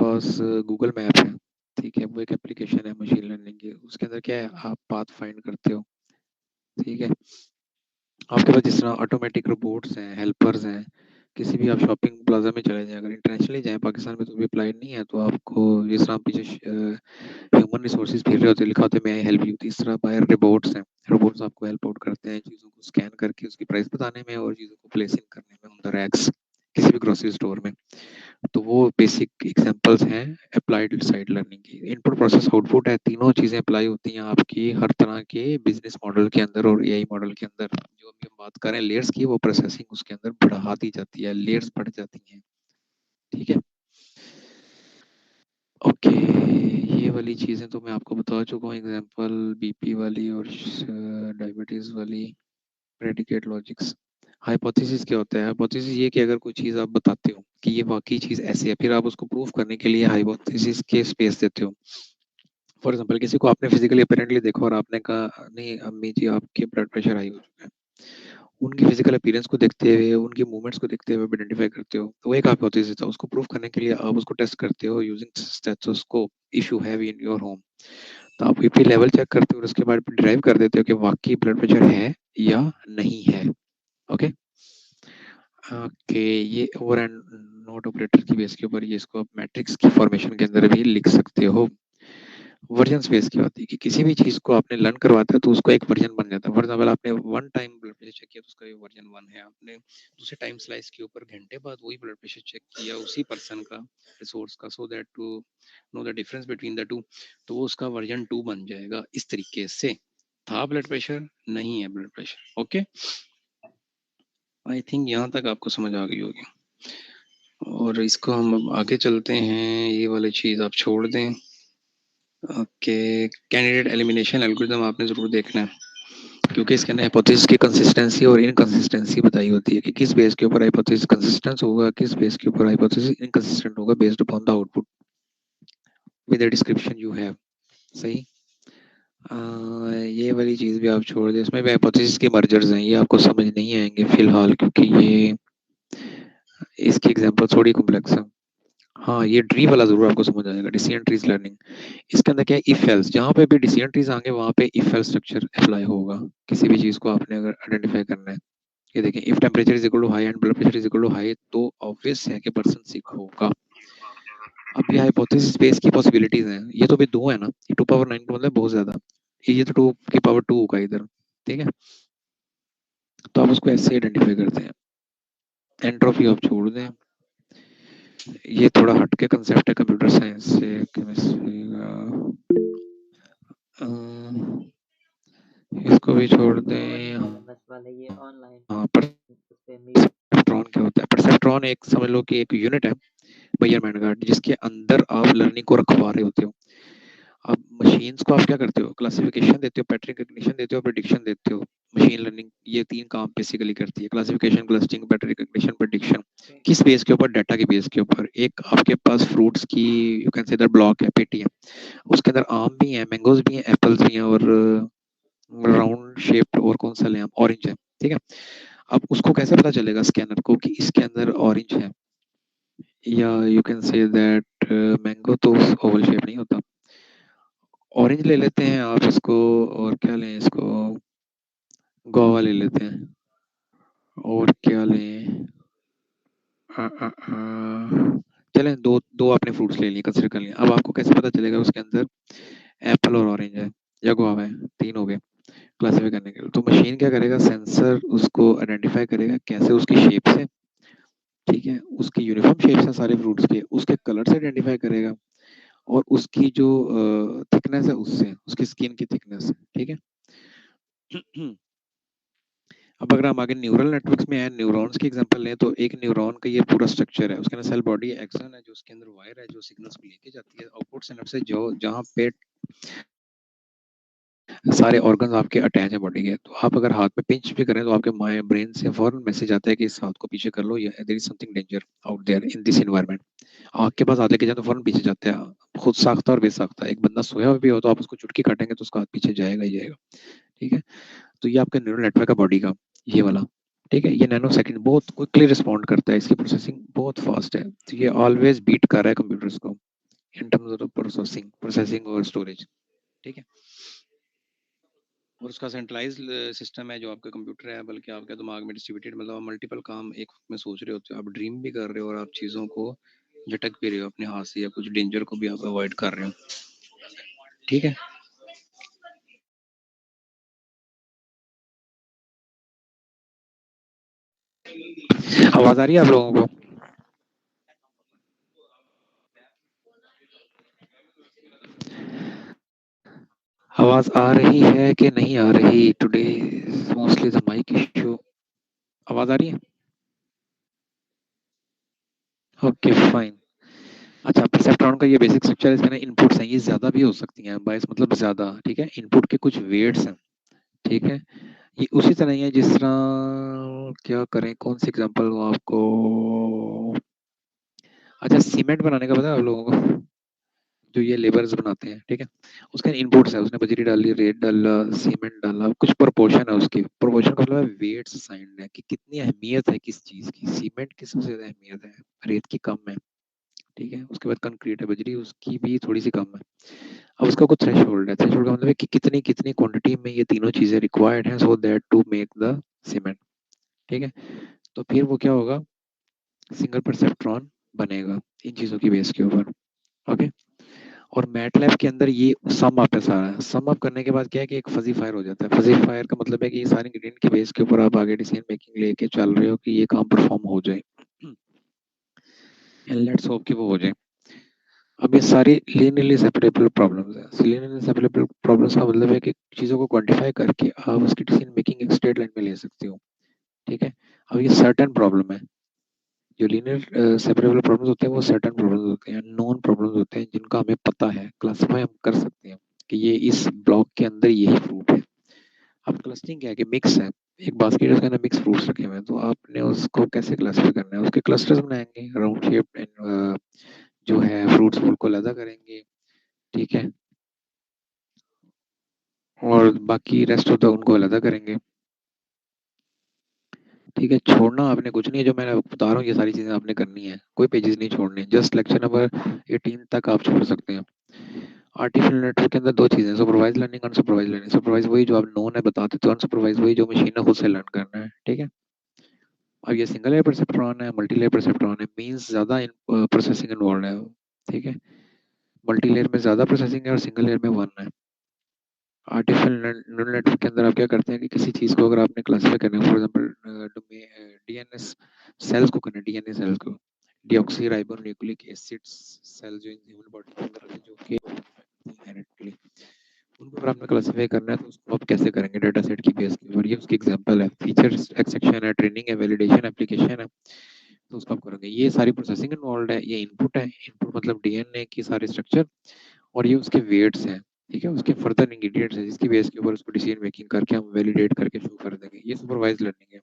पास Google map है, ठीक है, वो एक एप्लीकेशन है मशीन लर्निंग की। उसके अंदर क्या है, आप पाथ फाइंड करते हो, ठीक है। आपके पास जिस तरह ऑटोमेटिक रोबोट्स हैं, हेल्पर्स हैं, किसी भी आप शॉपिंग प्लाजा में चले जाएं, अगर इंटरनेशनली जाएं, पाकिस्तान में तो भी अप्लाई नहीं है, तो आपको जिस तरह आप पीछे ह्यूमन रिसोर्सेज फिर रहे होते हैं, लिखा होता है मैं हेल्प यू, तो इस तरह बाहर रोबोट्स हैं, रोबोट्स आपको हेल्प आउट करते हैं चीज़ों को स्कैन करके उसकी प्राइस बताने में और चीज़ों को प्लेसिंग करने में ऑन द रैक्स किसी भी ग्रोसरी स्टोर में। तो वो बेसिक एग्जांपल्स हैं अप्लाइड साइड लर्निंग की। इनपुट प्रोसेस आउटपुट है, तीनों चीज़ें अप्लाई होती हैं आपकी हर तरह के बिजनेस मॉडल के अंदर और एआई मॉडल के अंदर। जो अभी हम बात करें लेयर्स की, वो प्रोसेसिंग उसके अंदर बढ़ा दी जाती है, लेयर्स बढ़ जाती हैं, ठीक है। ओके, ये वाली चीज़ें तो मैं आपको बता चुका हूँ, एग्जांपल बीपी वाली और डायबिटीज़ वाली। Predicate logics. हाइपोथेसिस क्या होता है? हाइपोथेसिस ये कि अगर कोई चीज़ आप बताते हो कि ये वाकई चीज़ ऐसी है, फिर आप उसको प्रूव करने के लिए हाइपोथेसिस के स्पेस देते हो। फॉर एग्जांपल किसी को आपने फिजिकली अपेरेंटली देखा और आपने कहा नहीं अम्मी जी आपके ब्लड प्रेशर हाई हो चुका है, उनकी फिजिकल अपीयरेंस को देखते हुए, उनकी मूवमेंट्स को देखते हुए आइडेंटिफाई करते हो, तो वो एक हाइपोथेसिस है। उसको प्रूव करने के लिए आप उसको टेस्ट करते हो using stethoscope if you have in your home. तो आप बीपी लेवल चेक करते हो और उसके बाद डिराइव कर देते हो कि वाकई ब्लड प्रेशर है या नहीं है। ओके, ओके, ये ओवर एंड नोट ऑपरेटर की बेस के ऊपर ये इसको आप मैट्रिक्स की फॉर्मेशन के अंदर भी लिख सकते हो। वर्जन स्पेस की बात है कि किसी भी चीज को आपने लर्न करवाता है तो उसको एक वर्जन बन जाता है। फॉर एग्जाम्पल आपने one time blood pressure check किया तो उसका वर्जन वन है, आपने दूसरे टाइम स्लाइस के ऊपर घंटे बाद वही ब्लड प्रेशर चेक किया उसी पर्सन का, रिसोर्स का, so that to know the difference between the two, तो वो उसका वर्जन टू बन जाएगा। इस तरीके से था ब्लड प्रेशर, नहीं है blood pressure. Okay, I think यहाँ तक आपको समझ आ गई होगी। और इसको हम अब आगे चलते हैं, ये वाली चीज़ आप छोड़ दें। ओके, कैंडिडेट एलिमिनेशन एल्गोरिथम आपने ज़रूर देखना है, क्योंकि इसके अंदर हाइपोथेसिस की कंसिस्टेंसी और इनकंसिस्टेंसी बताई होती है कि किस बेस के ऊपर हाइपोथेसिस कंसिस्टेंट होगा, किस बेस के ऊपर हाइपोथेसिस इनकंसिस्टेंट होगा, based upon the output with the description you have. सही। ये वाली चीज़ भी आप छोड़ दें, इसमें भी हाइपोथेसिस के मर्जर्स हैं, ये आपको समझ नहीं आएंगे फिलहाल, क्योंकि ये इसकी एग्जांपल थोड़ी कॉम्प्लेक्स है। हाँ, ये ट्री वाला जरूर आपको समझ आएगा, डिसीजन ट्रीज लर्निंग। इसके अंदर क्या है, इफ एल्स, जहाँ पे भी डिसीजन ट्रीज आएंगे वहाँ पे इफ एल्स स्ट्रक्चर अप्लाई होगा। किसी भी चीज को आपने अगर आइडेंटिफाई करना है, ये देखें, if temperature is equal to high and blood pressure is equal to high, तो ऑब्वियस है कि पर्सन सिक होगा। अब ये हाइपोथेसिस स्पेस की पॉसिबिलिटीज हैं, ये तो भी दो है ना, ये 2 पावर 9 मतलब बहुत ज्यादा, ये तो 2 की पावर 2 होगा इधर, ठीक है। तो आप उसको ऐसे आइडेंटिफाई करते हैं। एंट्रोपी आप छोड़ दें, ये थोड़ा हटके कंसेप्ट है कंप्यूटर साइंस से, केमिस्ट्री का। इसको भी छोड़ दें। एमएस वाले ये ऑनलाइन हाँ, उस पे मीट। परसेप्ट्रॉन क्या होता है? परसेप्ट्रॉन एक समझ लो कि एक यूनिट है मेजरमेंट का, जिसके अंदर आप लर्निंग को रखवा रहे होते हो। अब मशीन्स को आप क्या करते हो, क्लासिफिकेशन देते हो, पैटर्न रिकग्निशन देते हो, प्रेडिक्शन देते हो। मशीन लर्निंग ये तीन काम बेसिकली करती है, classification, clustering, pattern recognition, prediction. किस बेस के ऊपर? डाटा के बेस के ऊपर। एक आपके पास फ्रूट्स की you can say that block है, पेटी है, उसके अंदर आम भी है, मैंगोज भी हैं, एप्पल्स भी हैं, और राउंड शेप्ड और कौन सा ले हम, ऑरेंज है, ठीक है। अब उसको कैसे पता चलेगा स्कैनर को कि इसके अंदर ऑरेंज है, या you can say that mango तो ओवल शेप नहीं होता। ऑरेंज ले लेते हैं आप इसको, और क्या लें इसको, गोवा ले लेते हैं, और क्या लें, चलें, दो दो आपने फ्रूट्स ले लिए, कंसिडर कर लिया। अब आपको कैसे पता चलेगा उसके अंदर एप्पल और ऑरेंज है या गुआवा है? तीन हो गए क्लासिफाई करने के लिए। तो मशीन क्या करेगा, सेंसर उसको आइडेंटिफाई करेगा, कैसे? उसकी शेप से, ठीक है, उसकी यूनिफॉर्म शेप्स हैं सारे फ्रूट्स के, उसके कलर से आइडेंटिफाई करेगा, और उसकी जो थिकनेस है उससे, उसकी स्किन की थिकनेस से, ठीक है। अब अगर हम आगे न्यूरल नेटवर्क्स में है, न्यूरॉन्स की एग्जांपल लें, तो एक न्यूरॉन का ये पूरा स्ट्रक्चर है, उसके अंदर सेल बॉडी एक्सन है, जो उसके अंदर वायर है जो सिग्नल्स को लेके जाती है आउटपुट सिनेप्स से, जो जहाँ पे सारे ऑर्गन्स आपके अटैच है बॉडी के। तो आप अगर हाथ में पिंच भी करें तो आपके माइंड ब्रेन से फौरन मैसेज आता है कि इस हाथ को पीछे कर लो, या there is something danger out there in this environment. आँख के पास हाथ लेके जाए तो फौरन पीछे जाते हैं, खुद साख्ता और बेसाख्ता। एक बंदा सोया हुआ भी हो तो आप उसको चुटकी काटेंगे तो उसका हाथ पीछे जाएगा ही जाएगा, ठीक है। तो ये आपका न्यूरल नेटवर्क है बॉडी का, ये वाला, ठीक है। ये नैनो सेकंड बहुत क्विकली रिस्पॉन्ड करता है, इसकी प्रोसेसिंग बहुत फास्ट है, तो ये ऑलवेज बीट कर रहा है कंप्यूटर्स को। इन टर्म्स ऑफ प्रोसेसिंग और स्टोरेज, ठीक है। और उसका सेंट्रलाइज सिस्टम है जो आपका कंप्यूटर है, बल्कि आपके दिमाग में डिस्ट्रीब्यूटेड, मतलब मल्टीपल काम एक वक्त में सोच रहे होते हो, आप ड्रीम भी कर रहे हो और आप चीज़ों को झटक भी रहे हो अपने हाथ से, या कुछ डेंजर को भी आप अवॉइड कर रहे हो, ठीक है। आवाज आ रही है आप लोगों को? आवाज आ रही है कि नहीं आ रही? Today mostly the mic issue. आवाज आ रही है? Okay fine. अच्छा, परसेप्ट्रॉन का ये बेसिक स्ट्रक्चर है, इसमें ना इनपुट्स हैं, ये ज्यादा भी हो सकती हैं, बायस मतलब ज्यादा, ठीक है। इनपुट के कुछ वेट्स हैं, ठीक है। ये उसी तरह ही है जिस तरह, क्या करें, कौन सी एग्जांपल दूं आपको। अच्छा, सीमेंट बनाने का पता है आप लोगों को? जो ये लेबर्स बनाते हैं, ठीक है, उसका इनपुट्स है, उसने बजरी डाली, रेत डाला, सीमेंट डाला, कुछ प्रोपोर्शन है उसकी। प्रोपोर्शन का मतलब है वेट्स असाइंड है कि कितनी अहमियत है किस चीज की। सीमेंट की सबसे ज्यादा अहमियत है, रेत की कम है, ठीक है। उसके बाद कंक्रीट है, बजरी, उसकी भी थोड़ी सी कम है। अब उसका कुछ थ्रेशोल्ड है, थ्रेशोल्ड का मतलब है कि कितनी कितनी क्वांटिटी में ये तीनों चीजें रिक्वायर्ड हैं so that to make the cement, ठीक है। तो फिर वो क्या होगा, सिंगल परसेप्ट्रॉन बनेगा इन चीजों की बेस के ऊपर, ओके। और मैटलैब के अंदर ये सम अप है सारा, सम अप करने के बाद क्या है कि एक फजी फायर हो जाता है। फजी फायर का मतलब है कि ये सारे इंग्रेडिएंट के बेस के ऊपर आप आगे डिसीजन मेकिंग लेके चल रहे हो कि ये काम परफॉर्म हो जाए, एंड लेट्स होप कि वो हो जाए। अब ये सारी लीनियरली सेपरेबल प्रॉब्लम्स हैं। लीनियरली सेपरेबल प्रॉब्लम्स का मतलब है कि चीज़ों को क्वांटिफाई करके आप उसकी डिसीजन मेकिंग एक स्ट्रेट लाइन में ले सकते हो, ठीक है। अब ये सर्टेन प्रॉब्लम है, जो लीनियर सेपरेबल प्रॉब्लम्स होते हैं वो सर्टेन प्रॉब्लम्स होते हैं, नॉन प्रॉब्लम्स होते हैं जिनका हमें पता है, क्लासिफाई हम कर सकते हैं कि ये इस ब्लॉक के अंदर यही फ्रूट है। अब क्लस्टरिंग क्या है कि मिक्स है, एक बास्केट है उसके अंदर मिक्स फ्रूट्स रखे हुए हैं, तो आपने उसको कैसे क्लासिफाई करना है, उसके क्लस्टर्स बनाएंगे राउंड शेप एंड जो है फ्रूट्स उनको अलग करेंगे, ठीक है। और बाकी रेस्ट ऑफ द उनको अलग करेंगे, ठीक है। छोड़ना आपने कुछ नहीं है, जो मैं बता रहा हूँ ये सारी चीजें आपने करनी है, कोई पेजेस नहीं छोड़ने, जस्ट लेक्चर नंबर 18 तक आप छोड़ सकते हैं। आर्टिफिशियल नेटवर्क के अंदर दो चीजें, supervise learning, unsupervise learning. Supervise वही जो आप नोन है बता देते हो, अनसुपरवाइज वही जो मशीन ने खुद से लर्न करना है, ठीक है। अब ये सिंगल लेयर परसेप्ट्रॉन है, मल्टी लेयर परसेप्ट्रॉन है, मीन्स ज्यादा प्रोसेसिंग इन्वॉल्व है, ठीक है। मल्टी लेयर में ज्यादा प्रोसेसिंग है और सिंगल लेयर में वन है। आर्टिफिशियल न्यूरल नेटवर्क के अंदर आप क्या करते हैं कि किसी चीज को अगर आपने क्लासिफाई करना है, फॉर एग्जांपल डीएनएस सेल्स को करना है, डीएनए सेल्स को, deoxyribonucleic acid cell जो ह्यूमन बॉडी के अंदर होते हैं, जो कि इनहेरेंटली उनको अगर आपने क्लासिफाई करना है तो उसको आप कैसे करेंगे, डाटा सेट की बेस के ऊपर। ये उसकी एग्जांपल है, फीचर एक्सट्रैक्शन है, ट्रेनिंग है, वैलिडेशन, एप्लीकेशन है, तो उसको आप करोगे। ये सारी प्रोसेसिंग इन्वॉल्व है, ये इनपुट है, इनपुट मतलब डीएनए की सारी स्ट्रक्चर, और ये उसके वेट्स हैं, ठीक है, उसके फर्दर इंग्रेडिएंट्स हैं जिसकी बेस के ऊपर उसको डिसीजन मेकिंग करके हम वैलिडेट करके शो कर देंगे। ये सुपरवाइज लर्निंग है।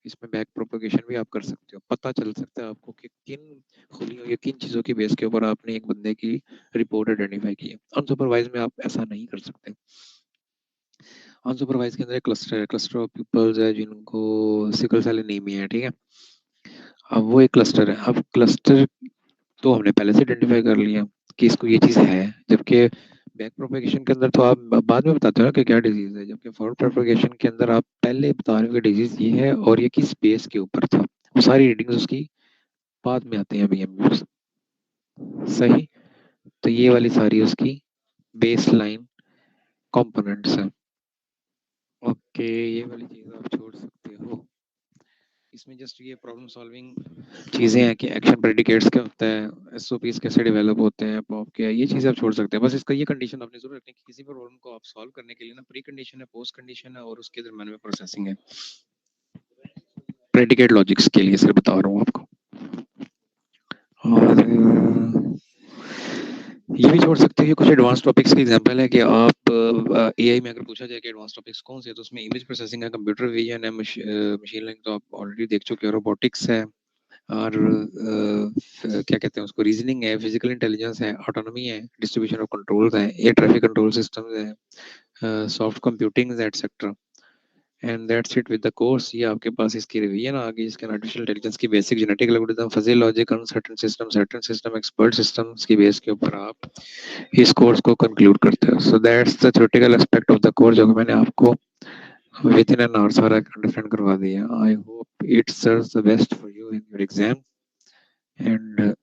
इसमें बैक प्रोपोगेशन भी आप कर सकते हो, पता चल सकता है आपको कि किन खुलियों या किन चीज़ों की बेस के ऊपर आपने एक बंदे की रिपोर्ट आइडेंटिफाई की है। अनसुपरवाइज में आप ऐसा नहीं कर सकते। अनसुपरवाइज के अंदर एक क्लस्टर है, क्लस्टर ऑफ पीपल्स है जिनको सिकल सेल एनीमिया है, ठीक है। अब वो एक क्लस्टर है, अब क्लस्टर तो हमने पहले से आइडेंटिफाई कर लिया कि इसको ये चीज़ है, जबकि बैक प्रोपेगेशन के अंदर तो आप बाद में बताते हो ना कि क्या डिजीज है, जबकि फॉरवर्ड प्रोपेगेशन के अंदर आप पहले बता रहे हो कि डिजीज ये है और ये किस बेस के ऊपर था। वो सारी रीडिंग्स उसकी बाद में आती हैं बीएमयू, सही। तो ये वाली सारी उसकी बेस लाइन कॉम्पोनेंट्स हैं, ओके। ये वाली चीज़ आप छोड़ सकते हो। इसमें जस्ट ये प्रॉब्लम सॉल्विंग चीज़ें हैं कि एक्शन प्रेडिकेट्स क्या होता है, एसओपीज कैसे डेवलप होते हैं, पॉप क्या है, ये चीज़ें आप छोड़ सकते हैं। बस इसका ये कंडीशन आपने जरूर रखनी है कि किसी भी प्रॉब्लम को आप सॉल्व करने के लिए ना प्री कंडीशन है, पोस्ट कंडीशन है और उसके दरम्यान में प्रोसेसिंग है। प्रेडिकेट लॉजिक्स के लिए सिर्फ बता रहा हूँ आपको। और ये भी छोड़ सकते हैं, कुछ एडवांस टॉपिक्स की एग्जांपल है कि आप एआई में अगर पूछा जाए कि एडवांस टॉपिक्स कौन से हैं, तो उसमें इमेज प्रोसेसिंग है, कंप्यूटर विजन है, मशीन लर्निंग तो आप ऑलरेडी देख चुके हो, रोबोटिक्स है, और क्या कहते हैं उसको, रीजनिंग है, फिजिकल इंटेलिजेंस है, ऑटोनॉमी है, डिस्ट्रीब्यूशन ऑफ कंट्रोल्स है, एयर ट्रैफिक कंट्रोल सिस्टम्स है, सॉफ्ट कंप्यूटिंग है, etcetera. And that's it with the course. ये आपके पास इसकी रिवीजन आ गई, इसके आर्टिफिशियल इंटेलिजेंस की basic genetic algorithm, fuzzy logic, uncertain system, certain system, expert systems की बेस के ऊपर आप इस कोर्स को कंक्लूड करते हो। So that's the theoretical aspect of the course, जो मैंने आपको विद इन एन आवर सारा अंडरस्टैंड करवा दिया। I hope it serves the best for you in your exam and